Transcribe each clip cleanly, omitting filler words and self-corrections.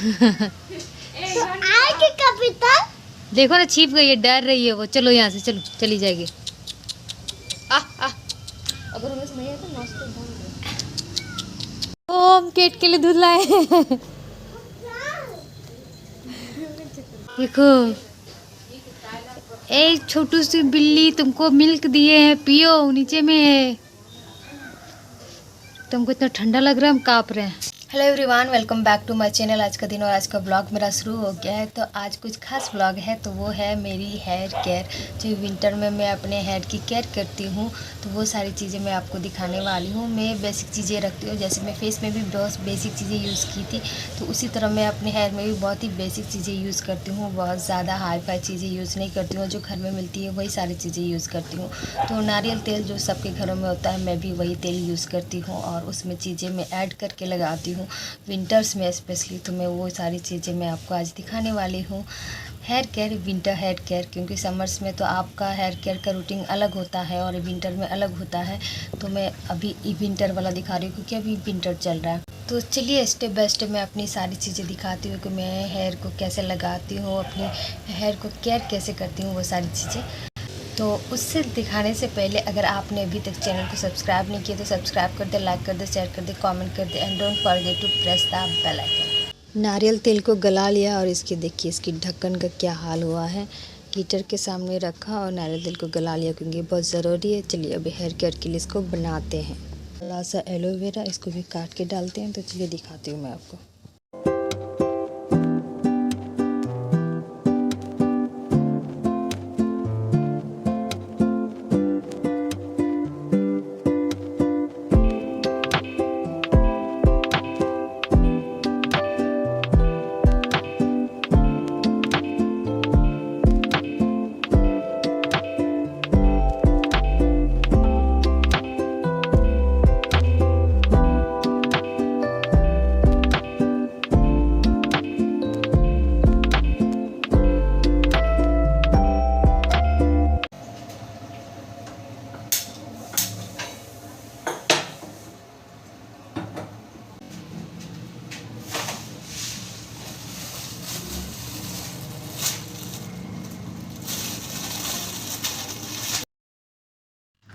तो आएगी कभी तक? देखो ना छिप गई है, डर रही है वो। चलो यहाँ से, चलो चली जाएगी। अगर उन्हें नहीं आया तो नाश्ता हम केट के लिए दूध लाए। देखो, एक छोटू सी बिल्ली तुमको मिल्क दिए हैं, पियो, नीचे में है। तुमको इतना ठंडा लग रहा है, हम काँप रहे हैं। Hello everyone, welcome back to my channel. आज का दिन और आज का ब्लॉग मेरा शुरू हो गया है। तो आज कुछ खास ब्लॉग है, तो वो है मेरी हेयर केयर। जो विंटर में मैं अपने हेयर की केयर करती हूँ, तो वो सारी चीज़ें मैं आपको दिखाने वाली हूँ। मैं बेसिक चीज़ें रखती हूँ, जैसे मैं फेस में भी बहुत बेसिक चीज़ें यूज़ की थी, तो उसी तरह मैं अपने हेयर में भी बहुत ही बेसिक चीज़ें यूज़ करती हूँ। बहुत ज़्यादा हाई फाई चीज़ें यूज़ नहीं करती हूँ, जो घर में मिलती है वही सारी चीज़ें यूज़ करती हूँ। तो नारियल तेल जो सबके घरों में होता है, मैं भी वही तेल यूज़ करती हूँ और उसमें चीज़ें मैं ऐड करके लगाती हूँ विंटर्स में स्पेशली। तो मैं वो सारी चीज़ें मैं आपको आज दिखाने वाली हूँ। Hair care, winter hair care, क्योंकि समर्स में तो आपका हेयर केयर का रूटीन अलग होता है और विंटर में अलग होता है। तो मैं अभी विंटर वाला दिखा रही हूँ, क्योंकि अभी विंटर चल रहा है। तो चलिए स्टेप बाय स्टेप मैं अपनी सारी चीज़ें दिखाती हूँ कि मैं हेयर को कैसे लगाती हूँ, अपनी हेयर को केयर कैसे करती हूँ, वो सारी चीज़ें। तो उससे दिखाने से पहले अगर आपने अभी तक चैनल को सब्सक्राइब नहीं किया तो सब्सक्राइब कर दे, लाइक कर दे, शेयर कर दे, कमेंट कर दे and don't forget to press the bell icon. नारियल तेल को गला लिया और इसकी देखिए इसकी ढक्कन का क्या हाल हुआ है। हीटर के सामने रखा और नारियल तेल को गला लिया, क्योंकि बहुत ज़रूरी है। चलिए अभी हेयर केयर के लिए इसको बनाते हैं। थोड़ा सा एलोवेरा, इसको भी काट के डालते हैं। तो चलिए दिखाती हूँ मैं आपको।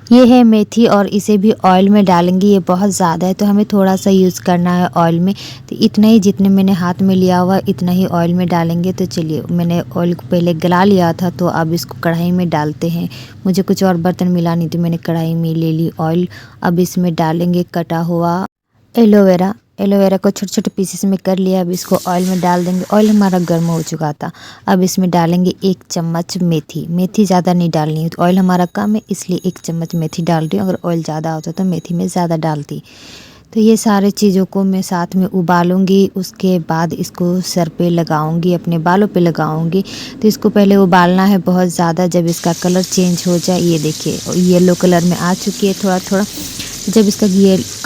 ये है मेथी और इसे भी ऑयल में डालेंगे। ये बहुत ज़्यादा है तो हमें थोड़ा सा यूज़ करना है ऑयल में। तो इतना ही, जितने मैंने हाथ में लिया हुआ इतना ही ऑयल में डालेंगे। तो चलिए, मैंने ऑयल को पहले गला लिया था, तो अब इसको कढ़ाई में डालते हैं। मुझे कुछ और बर्तन मिला नहीं तो मैंने कढ़ाई में ले ली ऑयल। अब इसमें डालेंगे कटा हुआ एलोवेरा। एलोवेरा को छोटे छोटे पीसेस में कर लिया। अब इसको ऑयल में डाल देंगे। ऑयल हमारा गर्म हो चुका था। अब इसमें डालेंगे 1 चम्मच मेथी। मेथी ज़्यादा नहीं डालनी है, तो ऑयल हमारा कम है इसलिए 1 चम्मच मेथी डाल रही हूँ। अगर ऑयल ज़्यादा होता तो मेथी में ज़्यादा डालती। तो ये सारे चीज़ों को मैं साथ में उबालूंगी। उसके बाद इसको सर पे लगाऊंगी, अपने बालों पे लगाऊंगी। तो इसको पहले उबालना है बहुत ज़्यादा। जब इसका कलर चेंज हो जाए, ये देखिए येलो कलर में आ चुकी है थोड़ा थोड़ा। जब इसका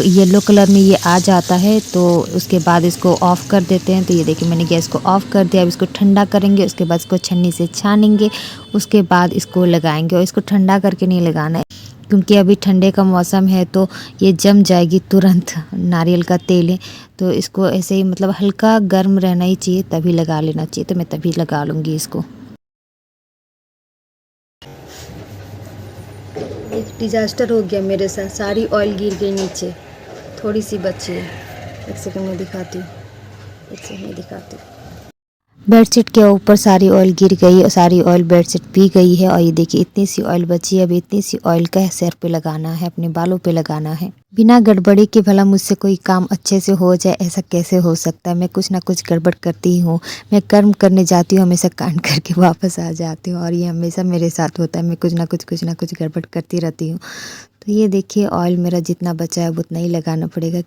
येलो कलर में ये आ जाता है तो उसके बाद इसको ऑफ़ कर देते हैं। तो ये देखिए मैंने गैस को ऑफ़ कर दिया। अब इसको ठंडा करेंगे, उसके बाद इसको छन्नी से छानेंगे, उसके बाद इसको लगाएंगे। और इसको ठंडा करके नहीं लगाना है, क्योंकि अभी ठंडे का मौसम है तो ये जम जाएगी तुरंत। नारियल का तेल है तो इसको ऐसे ही मतलब हल्का गर्म रहना ही चाहिए, तभी लगा लेना चाहिए। तो मैं तभी लगा लूँगी इसको। एक डिजास्टर हो गया मेरे साथ, सारी ऑयल गिर गई नीचे, थोड़ी सी बची है। एक सेकंड में दिखाती हूँ, एक सेकंड में दिखाती हूँ। बेडशीट के ऊपर सारी ऑयल गिर गई और सारी ऑयल बेडशीट पी गई है। और ये देखिए इतनी सी ऑयल बची है। अभी इतनी सी ऑयल का सिर पे लगाना है, अपने बालों पे लगाना है। बिना गड़बड़ी के भला मुझसे कोई काम अच्छे से हो जाए, ऐसा कैसे हो सकता है। मैं कुछ ना कुछ गड़बड़ करती ही हूँ। मैं कर्म करने जाती हूँ, हमेशा कांड करके वापस आ जाती हूँ, और ये हमेशा मेरे साथ होता है। मैं कुछ ना कुछ गड़बड़ करती रहती हूँ। तो ये देखिए ऑयल मेरा जितना बचा है उतना ही लगाना पड़ेगा।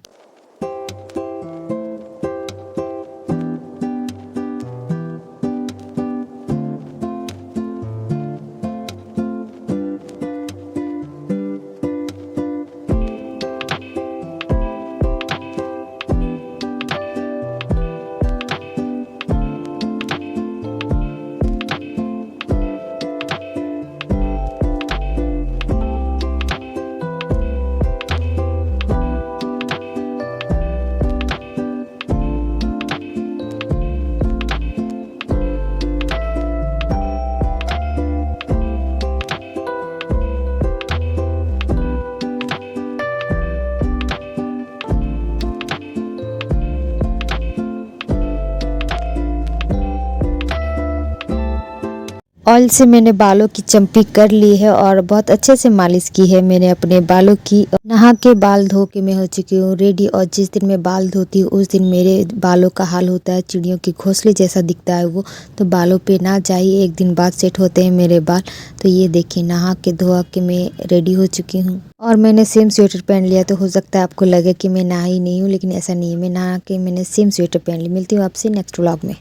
ऑयल से मैंने बालों की चंपी कर ली है और बहुत अच्छे से मालिश की है मैंने अपने बालों की। नहा के बाल धो के मैं हो चुकी हूँ रेडी। और जिस दिन मैं बाल धोती हूँ उस दिन मेरे बालों का हाल होता है चिड़ियों की घोंसले जैसा दिखता है वो। तो बालों पे ना जाइए, एक दिन बाद सेट होते हैं मेरे बाल। तो ये देखिए नहा के धोआ के मैं रेडी हो चुकी हूँ। और मैंने सेम स्वेटर पहन लिया। तो हो सकता है आपको लगे कि मैं नहा ही नहीं हूँ, लेकिन ऐसा नहीं है। मैं नहा के मैंने सेम स्वेटर पहन ली। मिलती हूँ आपसे नेक्स्ट व्लॉग में।